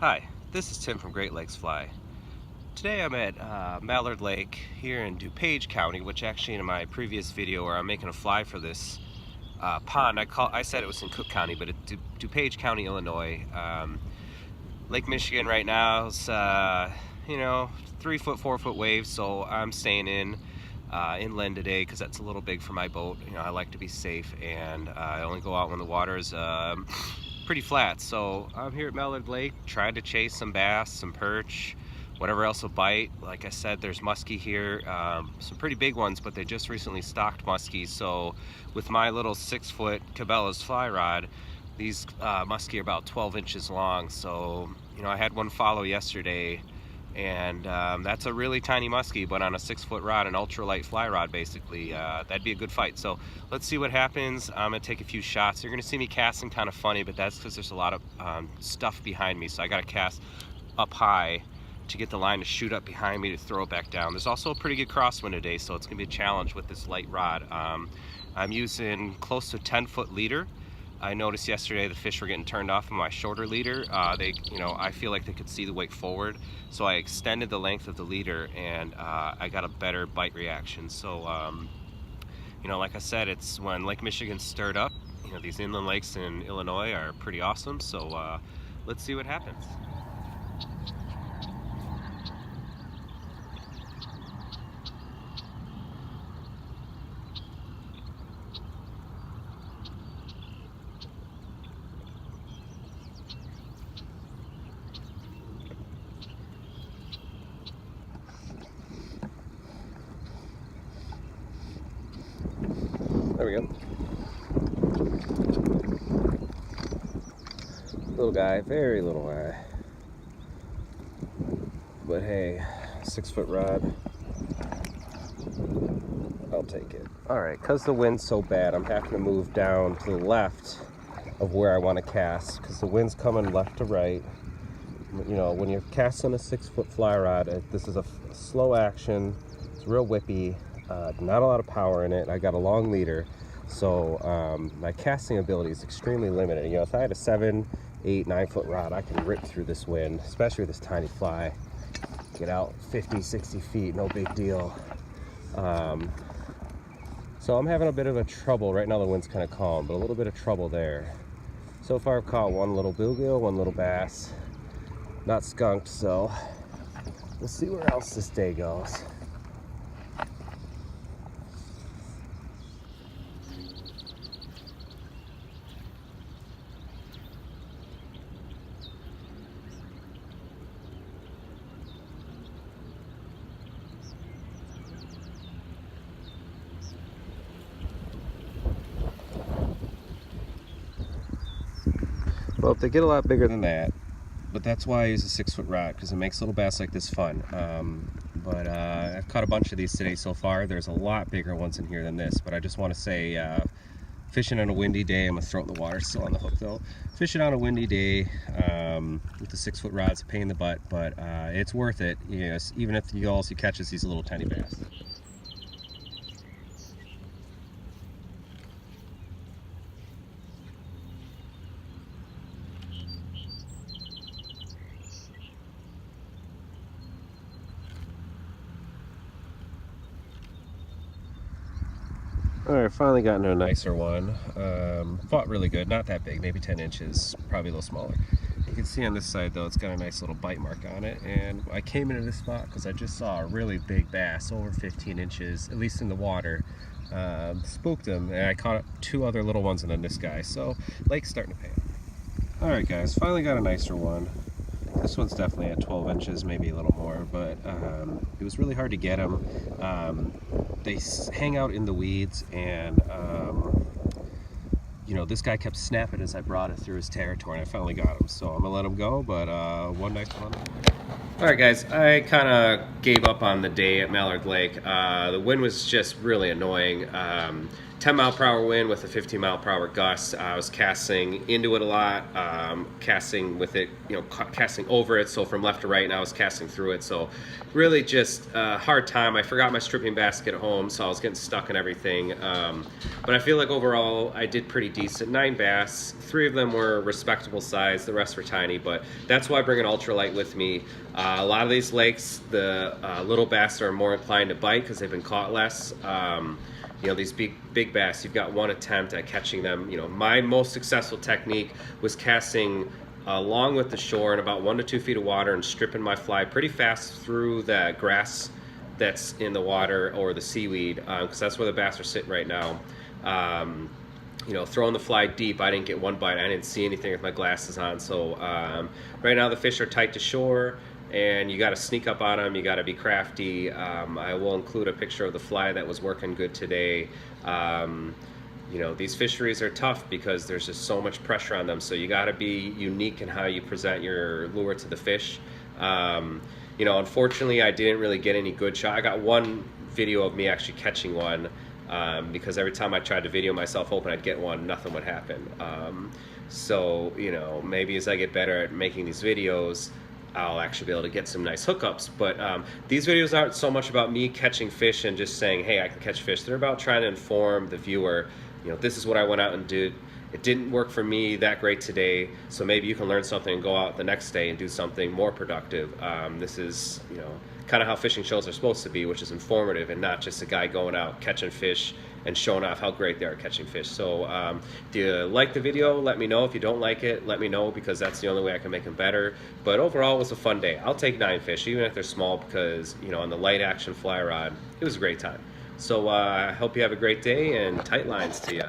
Hi, this is Tim from Great Lakes Fly. Today I'm at Mallard Lake here in DuPage County, which actually in my previous video where I'm making a fly for this pond, I said it was in Cook County, but it's DuPage County, Illinois. Lake Michigan right now is, 3 foot, 4 foot waves, so I'm staying inland today because that's a little big for my boat. I like to be safe, and I only go out when the water is pretty flat. So I'm here at Mallard Lake trying to chase some bass, some perch, whatever else will bite. Like I said, there's muskie here, some pretty big ones, but they just recently stocked muskie. So with my little 6-foot Cabela's fly rod, these muskie are about 12 inches long. So I had one follow yesterday, and that's a really tiny muskie, but on a 6-foot rod, an ultralight fly rod basically. That'd be a good fight. So let's see what happens. I'm gonna take a few shots. You're gonna see me casting kind of funny, but that's because there's a lot of stuff behind me, so I gotta cast up high to get the line to shoot up behind me to throw it back down. There's also a pretty good crosswind today, so it's gonna be a challenge with this light rod. I'm using close to 10-foot leader. I noticed yesterday the fish were getting turned off of my shorter leader. I feel like they could see the wake forward, so I extended the length of the leader, and I got a better bite reaction. So, like I said, it's when Lake Michigan's stirred up. These inland lakes in Illinois are pretty awesome. So let's see what happens. There we go. Little guy, very little guy. But hey, 6-foot rod, I'll take it. All right, because the wind's so bad, I'm having to move down to the left of where I want to cast, because the wind's coming left to right. When you're casting a 6-foot fly rod, this is a slow action. It's real whippy. Not a lot of power in it. I got a long leader, so my casting ability is extremely limited. If I had a 7, 8, 9-foot rod, I can rip through this wind, especially with this tiny fly. Get out 50, 60 feet, no big deal. So I'm having a bit of a trouble. Right now the wind's kind of calm, but a little bit of trouble there. So far I've caught one little bluegill, one little bass. Not skunked, so we'll see where else this day goes. Well, if they get a lot bigger than that, but that's why I use a 6-foot rod, because it makes little bass like this fun. But I've caught a bunch of these today so far. There's a lot bigger ones in here than this, but I just want to say, fishing on a windy day, I'm gonna throw it in the water, still on the hook though. Fishing on a windy day with the 6-foot rod's a pain in the butt, but it's worth it. Even if all you catch is these little tiny bass. Alright, finally gotten a nicer one. Fought really good, not that big, maybe 10 inches, probably a little smaller. You can see on this side though, it's got a nice little bite mark on it, and I came into this spot because I just saw a really big bass, over 15 inches, at least in the water. Spooked him, and I caught 2 other little ones and then this guy, so lake's starting to pay off. Alright guys, finally got a nicer one. This one's definitely at 12 inches, maybe a little more, but it was really hard to get them. They hang out in the weeds, and this guy kept snapping as I brought it through his territory, and I finally got him. So I'm gonna let him go, but one nice one. All right, guys, I kind of gave up on the day at Mallard Lake. The wind was just really annoying. 10-mile-per-hour wind with a 15-mile-per-hour gust. I was casting into it a lot, casting with it, casting over it, so from left to right, and I was casting through it. So really just a hard time. I forgot my stripping basket at home, so I was getting stuck in everything. But I feel like overall I did pretty decent. 9 bass, 3 of them were respectable size, the rest were tiny, but that's why I bring an ultralight with me. A lot of these lakes, the little bass are more inclined to bite because they've been caught less. These big bass, you've got one attempt at catching them. My most successful technique was casting along with the shore in about 1 to 2 feet of water and stripping my fly pretty fast through that grass that's in the water or the seaweed, because that's where the bass are sitting right now. Throwing the fly deep, I didn't get one bite. I didn't see anything with my glasses on. So right now the fish are tight to shore, and you got to sneak up on them. You got to be crafty. I will include a picture of the fly that was working good today. These fisheries are tough because there's just so much pressure on them. So you got to be unique in how you present your lure to the fish. Unfortunately, I didn't really get any good shot. I got one video of me actually catching one, because every time I tried to video myself hoping I'd get one, nothing would happen. So maybe as I get better at making these videos, I'll actually be able to get some nice hookups. But these videos aren't so much about me catching fish and just saying, hey, I can catch fish. They're about trying to inform the viewer, this is what I went out and did. It didn't work for me that great today, so maybe you can learn something and go out the next day and do something more productive. This is, kind of how fishing shows are supposed to be, which is informative and not just a guy going out catching fish and showing off how great they are catching fish. So do you like the video? Let me know. If you don't like it, let me know, because that's the only way I can make them better. But overall, it was a fun day. I'll take 9 fish, even if they're small, because on the light action fly rod, it was a great time. So I hope you have a great day, and tight lines to you.